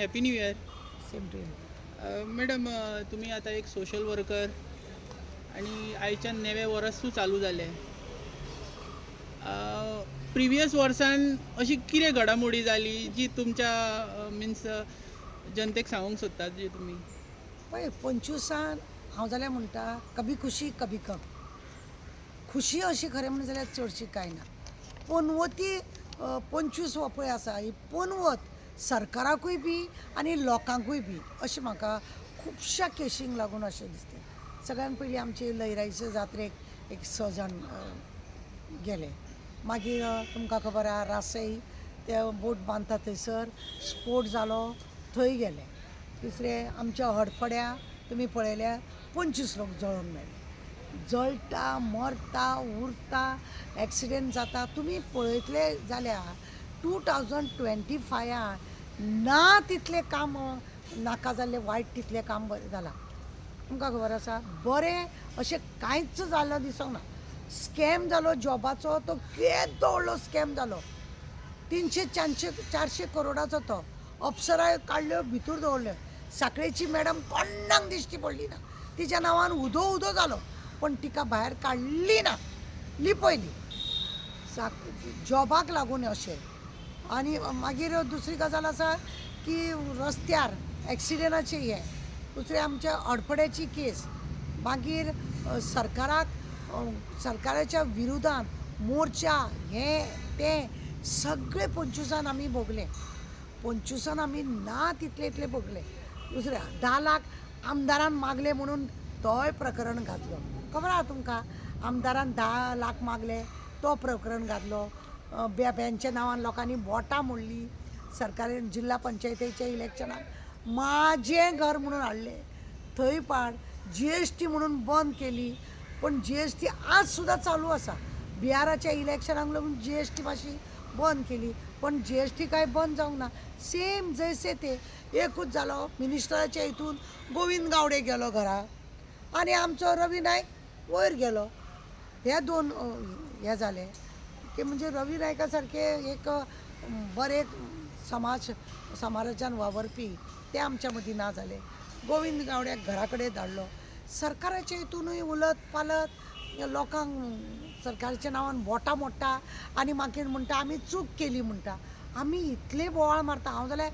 Happy new year. Same to you. Madam, तुम्ही आता एक सोशल वर्कर आणि आयच्यान नेवे वर्सूं चालू जालें. प्रिवियस वर्सान अशी कितें घडामोडी जाली जी तुमच्या मिन्स जनतेक सांगूंक सोदतात जी तुमी? पळय 25 हांव जाल्यार म्हणटा कभी खुशी कभी गम. खुशी अशी खरें म्हणून जाल्यार चडशी कांय ना. पोनवती 25 हो पळय आसा ही पोनवत सरकाराकूय बी आनी लोकांकूय बी अशें म्हाका खुबश्या केशींक लागून अशें दिसता. सगळ्यान पयलीं आमचे लयराईचे जात्रेक एक 6 जाण गेले. मागीर तुमकां खबर आहा रासय ते बोट बांदता थंयसर स्फोट जालो, थंय गेले. दुसरें आमच्या हडफड्या तुमी पळयल्यार 25 लोक जळोन मेले. जळटा, मरता, उरता, एक्सिडेंट जाता. तुमी पळयतले जाल्यार 2025 ना तितलें काम नाका जाल्लें वायट तितलें काम बरें जालां. तुमकां खबर आसा बरें अशें कांयच जाल्लो दिसोंक ना. स्कॅम जालो जॉबाचो तो केदो व्हडलो स्कॅम जालो. 300-400 करोडाचो तो. अप्सरा काडल्यो भितर दवरल्यो. साखळेची मॅडम कोण्णाक दिश्टी पडली ना. तिच्या नांवान उदो उदो जालो पण तिका भायर काडली ना, लिपयली जॉबाक लागून अशें. आनी मागीर दुसरी गजाल आसा की रस्त्यार एक्सिडेंटाचें हें. दुसरें आमच्या हडफड्याची केस. मागीर सरकाराच्या विरोधान मोर्चा हें तें सगळें 25 आमी भोगलें. 25 आमी ना तितले इतले भोगले. दुसरें 10 लाख आमदारान मागले म्हणून तोय प्रकरण घातलो. खबर आहा तुमकां आमदारान 10 लाख मागले तो प्रकरण घातलो. बेंच्या नांवान लोकांनी वोटां मोडलीं. सरकारान जिल्ला पंचायतीच्या इलेक्शनाक म्हाजें घर म्हणून हाडलें थंय पाड. GST म्हणून बंद केली पण GST आज सुद्दां चालू आसा. बिहाराच्या इलेक्शनाक लागून GST मातशी बंद केली पण GST काय बंद जावंक ना. सेम जैसे ते एकूच जालो. मिनिस्टराच्या हितून गोविंद गावडे गेलो घरा आनी आमचो रवी नायक वयर गेलो. हे दोन हे जाले की म्हणजे रवी नायका सारके एक बरे समाजान वावरपी ते आमच्या मदीं ना जाले. गोविंद गावड्याक घरा कडेन धाडलो. सरकाराच्या हितूनय उलत पालत लोकांक सरकाराच्या नांवान वोटां मोडटा आनी मागीर म्हणटा आमी चूक केली म्हणटा. आमी इतले बोवाळ मारता. हांव जाल्यार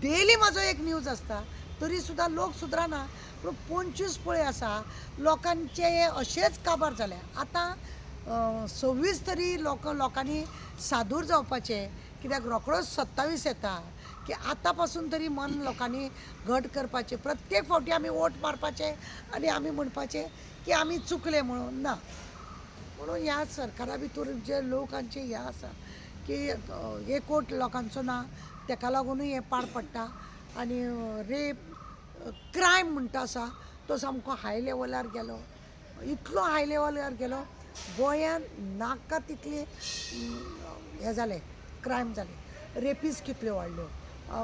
डेली म्हाजो एक न्यूज आसता तरी सुद्दां लोक सुदराना. पूण 25 पळय आसा लोकांचे हे अशेंच काबार जाले. आतां 26 तरी लोकांनी सादूर जावपाचे कित्याक रोखडोच 27 येता की आतां पासून तरी मन लोकांनी घट करपाचें. प्रत्येक फावटी आमी वोट मारपाचे आनी आमी म्हणपाचें की आमी चुकले म्हणून ना. म्हणून ह्या सरकारा भितर जे लोकांचे हे आसा की एकवट लोकांचो ना तेका लागूनय हें पाड पडटा. आनी रेप क्रायम म्हणटा आसा तो सामको हाय लेवलार गेलो. इतलो हाय लेवलार गेलो गोंयान नाका तितली हे जाले क्रायम जाले. रेपीस कितल्यो वाडल्यो,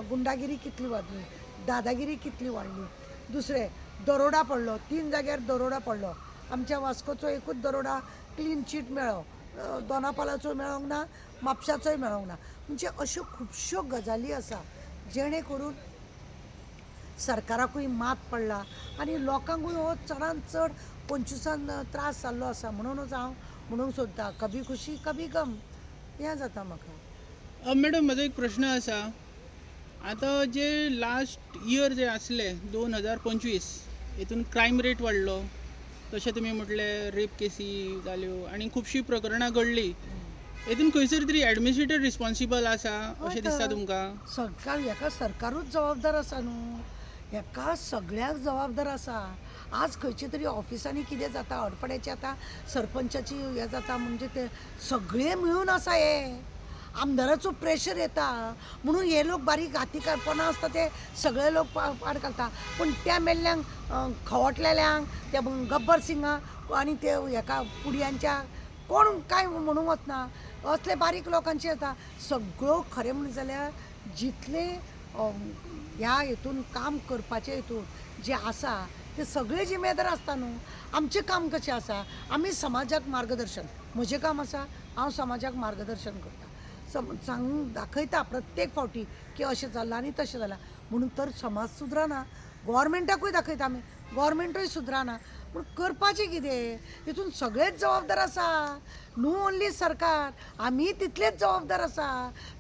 गुंडागिरी कितली वाडली, दादागिरी कितली वाडली. दुसरें दरोडा पडलो. 3 जाग्यार दरोडा पडलो. आमच्या वास्कोचो एकूच दरोडा क्लीन चीट मेळ्ळो. दोनापावलाचो मेळोंक ना, म्हापशाचोय मेळोंक ना. म्हणजे अश्यो खुबश्यो गजाली आसा जेणे करून सरकाराकूय मात पडला आनी लोकांकूय हो चडांत चड 25 त्रास जाल्लो आसा. म्हणूनच हांव म्हणूंक सोदतां कभी खुशी कभी गम हें जाता म्हाका. मॅडम, म्हजो एक प्रश्न आसा. आतां जे लास्ट इयर जे आसले 2025 हितून क्रायम रेट वाडलो. तशें तुमी म्हटलें रेप केसी जाल्यो आनी खुबशीं प्रकरणां घडलीं. हितून खंयसर तरी एडमिनिस्ट्रेटर रिस्पॉन्सिबल आसा अशें दिसता तुमकां? सरकार हेका सरकारूच जबाबदार आसा न्हू. हेका सगळ्याक जबाबदार आसा. आज खंयचे तरी ऑफिसांनी कितें जाता हडफड्याची आतां सरपंचाची हें जाता म्हणजे ते सगळे मिळून आसा. हे आमदाराचो प्रेशर येता म्हणून हे लोक बारीक हाती कारपणां आसता ते सगळे लोक पाड घालता. पण त्या मेल्ल्यांक खवटलेल्यांक त्या गब्बर सिंगाक आनी ते हेका पुडयांच्या कोण कांय म्हणूंक वचना. असले बारीक लोकांचे येता. सगळो खरें म्हणून जाल्यार जितले ह्या हितून काम करपाचे हितून जे आसा ते सगळे जिम्मेदार आसता न्हू. आमचें काम कशें आसा आमी समाजाक मार्गदर्शन. म्हजें काम आसा हांव समाजाक मार्गदर्शन करता. सांगून दाखयता प्रत्येक फावटी की अशें जालां आनी तशें जालां म्हणून तर समाज सुदरना. गव्हर्मेंटाकूय दाखयता आमी, गव्हर्मेंटूय सुदरना. पूण करपाचें कितें? हितून सगळेच जबाबदार आसा. न्हू ओन्ली सरकार, आमी तितलेच जबाबदार आसा.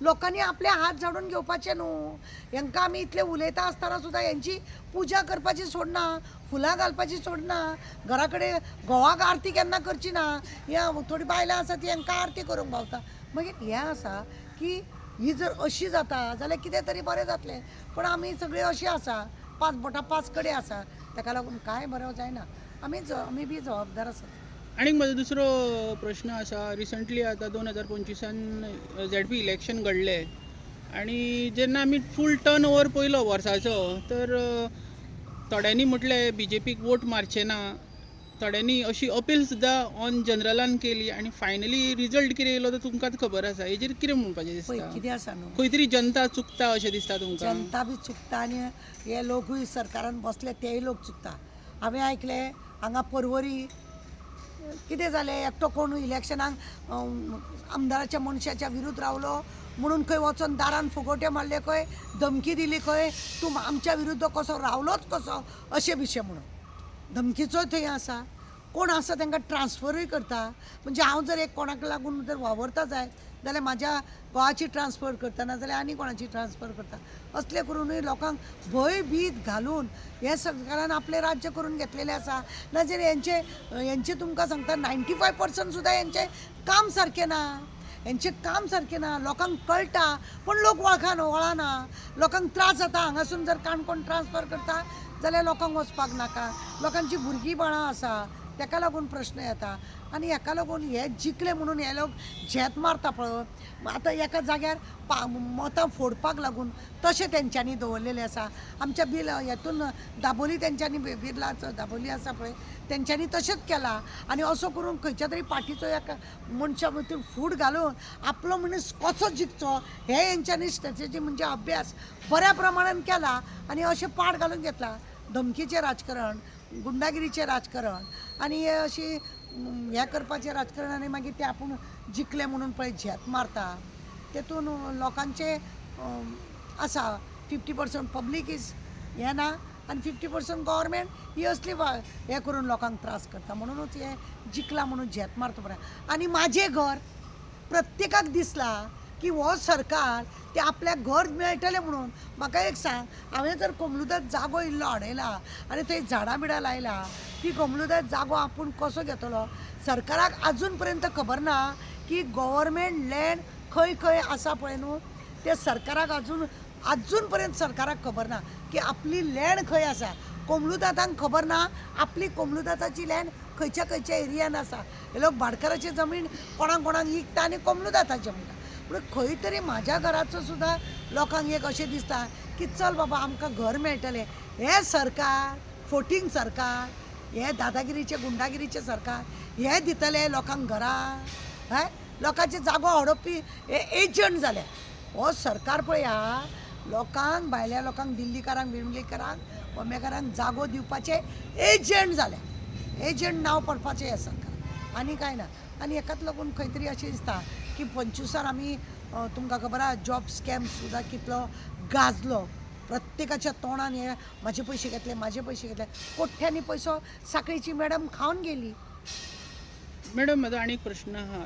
लोकांनी आपले हात झाडून घेवपाचे न्हू. हेंकां आमी इतले उलयता आसतना सुद्दां हेंची पुजा करपाची सोडना, फुलां घालपाची सोडना, घरा कडेन घोवाक आरती केन्ना करची ना. ह्या थोडीं बायलां आसा तीं हेंकां आरती करूंक भावता. मागीर हें आसा की ही जर अशी जाता जाल्यार कितें तरी बरें जातलें. पूण आमी सगळीं अशीं आसा, पांच बोटां पांच कडेन आसा, ताका लागून कांय बरें जायना. आमी बी जबाबदार आसा. आणि म्हजो दुसरो प्रश्न आसा, रिसंटली आतां 2025 ZP इलेक्शन घडलें आणि जेन्ना आमी फूल टर्न ओवर पयलो वर्साचो, तर थोड्यांनी म्हटलें BJPक वोट मारचे ना, थोड्यांनी अशी अपील सुद्दां ऑन जनरलान केली आणि फायनली रिजल्ट कितें येयलो तो तुमकांच खबर आसा. हेजेर कितें म्हणपाचें पळय दिसता? कितें आसा न्हू, खंय तरी जनता चुकता अशें दिसता तुमकां? जनता बी चुकता आनी हे लोकूय सरकारान बसले तेय लोक चुकता. हांवें आयकलें हांगा पर्वरी कितें जालें, एकटो कोण इलेक्शनाक आमदाराच्या मनशाच्या विरुद्ध रावलो म्हणून खंय वचोन दारान फुगोट्यो मारले, खंय धमकी दिली, खंय तूं आमच्या विरुद्ध कसो रावलोच कसो अशें विशय म्हणून. धमकीचोय थंय आसा. कोण आसा तांकां ट्रान्सफरूय करता. म्हणजे हांव जर एक कोणाक लागून जर वावरता जाय जाल्यार म्हाज्या घोवाची ट्रान्सफर करता, ना जाल्यार आनी कोणाची ट्रान्सफर करता. असले करूनय लोकांक भंय भीत घालून हे सरकारान आपलें राज्य करून घेतलेलें आसा. नाजाल्यार हेंचे तुमकां सांगता 95% सुद्दां हेंचें काम सारकें ना. हेंचें काम सारकें ना. लोकांक कळटा पूण लोक वळखना. लोकांक त्रास जाता. हांगासून जर काणकोण ट्रान्सफर करता जाल्यार लोकांक वचपाक नाका. लोकांची भुरगीं बाळां आसा, ताका लागून प्रश्न येता. आनी हेका लागून हे जिखले म्हणून हे लोक झेत मारता पळय. आतां एका जाग्यार मतां फोडपाक लागून तशें तेंच्यांनी दवरलेलें आसा. आमच्या हेतून दाबोली तेंच्यांनी बिर्लाचो दाबोली आसा पळय, तेंच्यांनी तशेंच केलां. आनी असो करून खंयच्या तरी पार्टीचो एका मनशा भितर फूट घालून आपलो मनीस कसो जिखचो हे हेंच्यांनी स्ट्रॅटेजी म्हणजे अभ्यास बऱ्या प्रमाणान केला आनी अशें पाड घालून घेतला. धमकीचें राजकारण, गुंडागिरीचें राजकारण आनी हे अशी हें करपाचें राजकारण आनी मागीर ते आपूण जिखले म्हणून पळय झेत मारता. तेतून लोकांचे आसा 50% पब्लीक इज हें ना आनी 50% गव्हर्मेंट ही असली हें करून लोकांक त्रास करता. म्हणूनच हे जिखला म्हणून झेत मारता पळय. आनी म्हाजें घर प्रत्येकाक दिसला की हो सरकार ते आपल्याक घर मेळटलें म्हणून. म्हाका एक सांग, हांवें जर कोमलुदात जागो इल्लो हाडयला आनी थंय झाडां बिडां लायला, ती कोमलुदात जागो आपूण कसो घेतलो? सरकाराक आजून पर्यंत खबर ना की गव्हर्मेंट लँड खंय खंय आसा पळय न्हू, ते सरकाराक आजून पर्यंत सरकाराक खबर ना की आपली लँड खंय आसा. कोमलुदातांक खबर ना आपली कोमलुदाताची लँड खंयच्या खंयच्या एरियान आसा. हे लोक भाटकाराची जमीन कोणाक विकता आनी कोमलुदाताचें म्हणटा. पूण खंय तरी म्हाज्या घराचो सुद्दां लोकांक एक अशें दिसता की चल बाबा आमकां घर मेळटलें. हे सरकार, फोटींग सरकार, हे दादागिरीचे गुंडागिरीचे सरकार हे दितले लोकांक घरां? लोकांचे जागो हडपी हे एजंट जाले. हो सरकार पळया लोकांक, भायल्या लोकांक, दिल्लीकारांक बिल्लीकारांक अमेकारांक जागो दिवपाचे एजंट जाले. एजंट नांव पडपाचें हे सरकार, आनी कांय ना. आनी हेकाच लागून खंय तरी अशें दिसता की 25 आमी तुमकां खबर आहा जॉब स्कॅम सुद्दां कितलो गाजलो. प्रत्येकाच्या तोंडान हे म्हाजे पयशे घेतले, म्हाजे पयशे घेतले. कोठ्यांनी पयसो साखळीची मॅडम खावन गेली. मॅडम, माझा आणि एक प्रश्न आहा.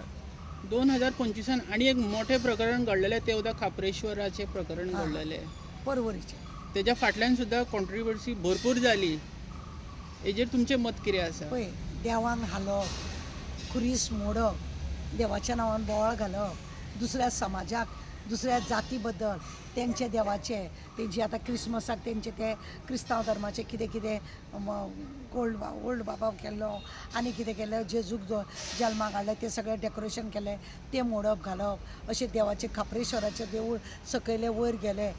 2025 आणि एक मोठे प्रकरण घडलेले, ते उदक खापरेश्वराचे प्रकरण घडलेले पर्वरीचे. तेज्या फाटल्यान सुद्दां कॉन्ट्रिवर्सी भरपूर जाली. हेजेर तुमचें मत कितें आसा? पळय, देवांक हालप, खुरीस मोडप, देवाच्या नांवान बोवाळ घालप, दुसऱ्या समाजाक, दुसऱ्या जाती बद्दल तेंचे देवाचे, तेंची आतां क्रिस्मसाक तेंचे ते क्रिस्तांव धर्माचे कितें कितें ओल्ड बाबा केल्लो आनी कितें केलें, जेजूक जो जल्माक हाडलें तें सगळें डेकोरेशन केलें, तें मोडप घालप, अशें देवाचें खापरेश्वराचें देवूळ सकयले वयर गेलें.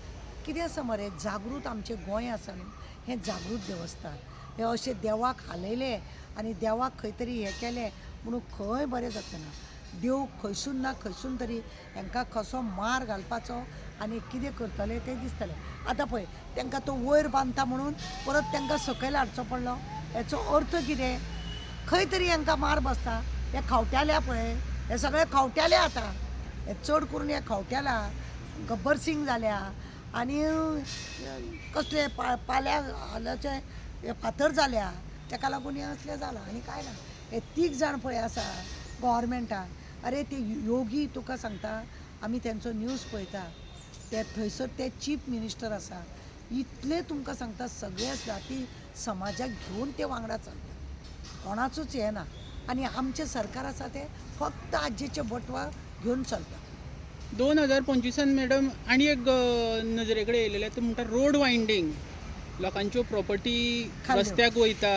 कितें आसा मरे, जागृत आमचें गोंय आसा न्हू, हें जागृत देवस्थान. हे अशें देवाक हालयलें आनी देवाक खंय तरी हें केलें म्हणून खंय बरें जाता ना. देव खंयसून ना खंयसून तरी हांकां कसो मार घालपाचो आनी कितें करतले तें दिसतलें. आतां पळय, तांकां तो वयर बांदता म्हणून परत तांकां सकयल हाडचो पडलो. हेचो अर्थ कितें? खंय तरी हांकां मार बसता. हे खावट्याल्या पळय, हे सगळे खावट्याले आतां. हे चड करून ह्या खवट्याला गब्बर सिंग जाल्या आनी कसले पाल्या हालाचे हे फातर जाल्या ताका लागून हें असलें जालां आनी कांय ना. हे 3 जाण पळय आसा गव्हर्मेंटाक अरे ते योगी तुका सांगता आमी तेंचो न्यूज पळयता ते थंयसर ते चीफ मिनिस्टर आसा इतले तुमकां सांगता सगळे जाती समाजाक घेवन ते वांगडा चलता कोणाचोच हें ना आनी आमचें सरकार आसा तें फक्त आजेचे बटवा घेवन चलता. 2025 मॅडम आनी एक नजरे कडेन येयलेले ते म्हणटा रोड वायंडींग लोकांच्यो प्रॉपर्टी खाल्ल्यो. रस्त्याक वयता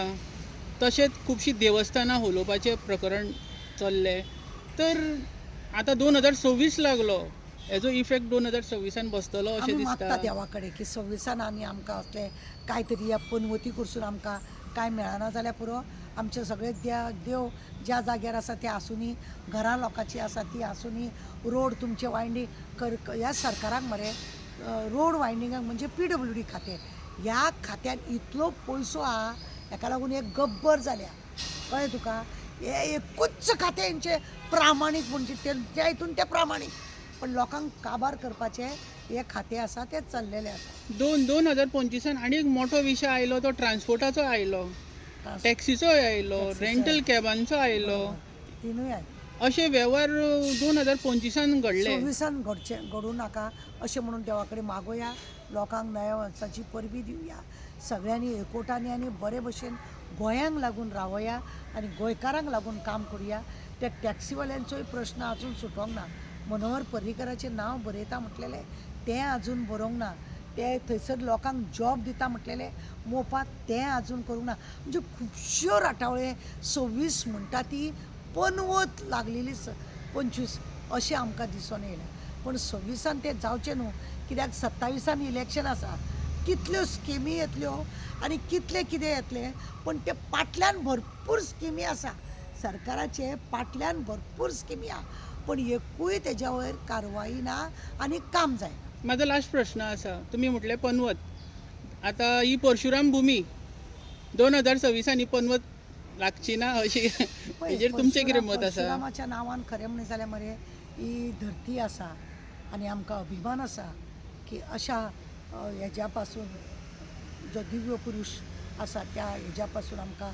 तशेंच खुबशीं देवस्थानां हलोवपाचें प्रकरण चल्लें तर आतां 2026 लागलो हेजो इफेक्ट 2026 बसतलो अशें आमी मागता दिसता. देवा कडेन की 26 आनी आमकां असले कांय तरी ह्या पनवती कडसून आमकां कांय मेळना जाल्यार पुरो आमचे सगळे देव ज्या जाग्यार आसा ते आसुनी घरां लोकांची आसा ती आसुनी रोड तुमचे वायंडींग ह्या सरकाराक मरे रोड वायंडिंगाक म्हणजे PWD खातें ह्या खात्यान इतलो पयसो आहा हेका लागून एक गब्बर जाल्या कळ्ळें तुका हे एकूच खातें हेंचें प्रामाणीक म्हणजे त्या हितून ते प्रामाणीक पण लोकांक काबार करपाचें हे खातें आसा तें चल्लेलें आसा. 2025 आनी एक मोठो विशय आयलो तो ट्रान्सपोर्टाचो आयलो टॅक्सीचो आयलो रेंटल कॅबांचो आयलो तिनूय आय अशे वेव्हार 2025 घडले. 26 घडूं नाका अशें म्हणून देवा कडेन मागोया लोकांक नव्या वर्साची परबी दिवया सगळ्यांनी एकवटांनी आनी बरे भशेन गोंयांक लागून रावया आनी गोंयकारांक लागून काम करुया. त्या टॅक्सीवाल्यांचोय प्रश्न आजून सुटोंक ना. मनोहर पर्रीकराचें नांव बरयता म्हटलेलें तें आजून बरोवंक ना. ते थंयसर लोकांक जॉब दिता म्हटलेलें मोफात तें आजून करूंक ना. म्हणजे खुबश्यो राटावळे 26 म्हणटा ती पनवत लागलेली 25 अशें आमकां दिसून येयलें. पण 26 तें जावचें न्हू कित्याक 27 इलेक्शन आसा कितल्यो स्किमी येतल्यो आनी कितलें कितें येतलें पण ते फाटल्यान भरपूर स्किमी आसा सरकाराचे फाटल्यान भरपूर स्किमी आहा पण एकूय तेज्या वयर कारवाई ना आनी काम जायना. माझा लास्ट प्रश्न आसा तुमी म्हटलें पनवत आतां ही परशुराम भुमी 2026 पनवत लागची ना अशी हेजेर तुमचें कितें मत आसा? परशुरामाच्या नांवान खरें म्हणलें जाल्यार मरे ही धरती आसा आनी आमकां अभिमान आसा की अशा हेज्या पासून जो दिव्य पुरुश आसा त्या हेज्या पासून आमकां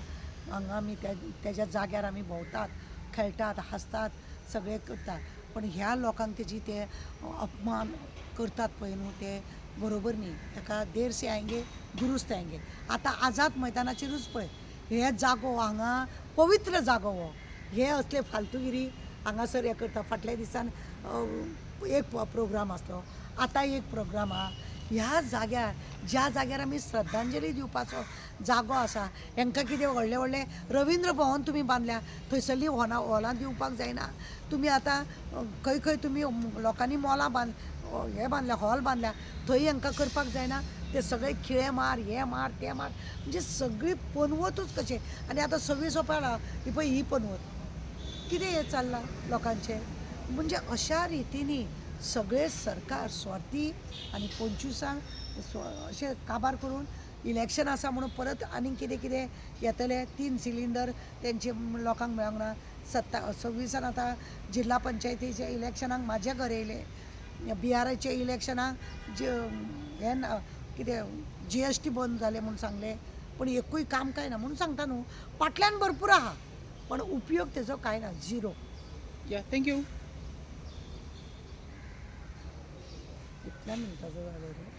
हांगा आमी तेज्या जाग्यार आमी भोंवतात खेळटात हांसतात सगळे करतात पण ह्या लोकांक तेजी ते अपमान करतात पळय न्हू ते बरोबर न्ही. ताका देर से आएंगे दुरुस्त आएंगे. आतां आझाद मैदानाचेरूच पळय हे जागो हांगा पवित्र जागो हो हे असले फालतूगिरी हांगासर हे करता. फाटल्या दिसान एक प्रोग्राम आसलो आतां एक प्रोग्राम आहा. ह्या जाग्यार ज्या जाग्यार आमी श्रद्धांजली दिवपाचो जागो आसा हांकां कितें व्हडलें व्हडलें रवींद्र भवन तुमी बांदल्या थंयसरलीं हॉलां दिवपाक जायना. तुमी आतां खंय खंय तुमी लोकांनी मॉलां हे बांदल्या हॉल बांदल्या थंय हांकां करपाक जायना. ते सगळे खिळे मार हे मार ते मार म्हणजे सगळी पनवतूच कशें आनी आतां 26 सोंपला ही पळय ही पनवत कितें हें चल्लां लोकांचें म्हणजे अशा रितीनी सगळे सरकार स्वार्थी आनी 25 अशें काबार करून इलेक्शन आसा म्हणून परत आनीक कितें कितें येतलें 3 सिलिंडर तेंचे लोकांक मेळोंक ना. 26 आतां जिल्ला पंचायतीच्या इलेक्शनाक म्हाजें घर येयलें बिहाराच्या इलेक्शनाक हें कितें GST बंद जालें म्हूण सांगलें पण एकूय काम कांय ना म्हणून सांगता न्हू फाटल्यान भरपूर आहा पण उपयोग तेजो कांय ना झिरो. या थँक्यू. कितल्या मिनटाचो जालो रे?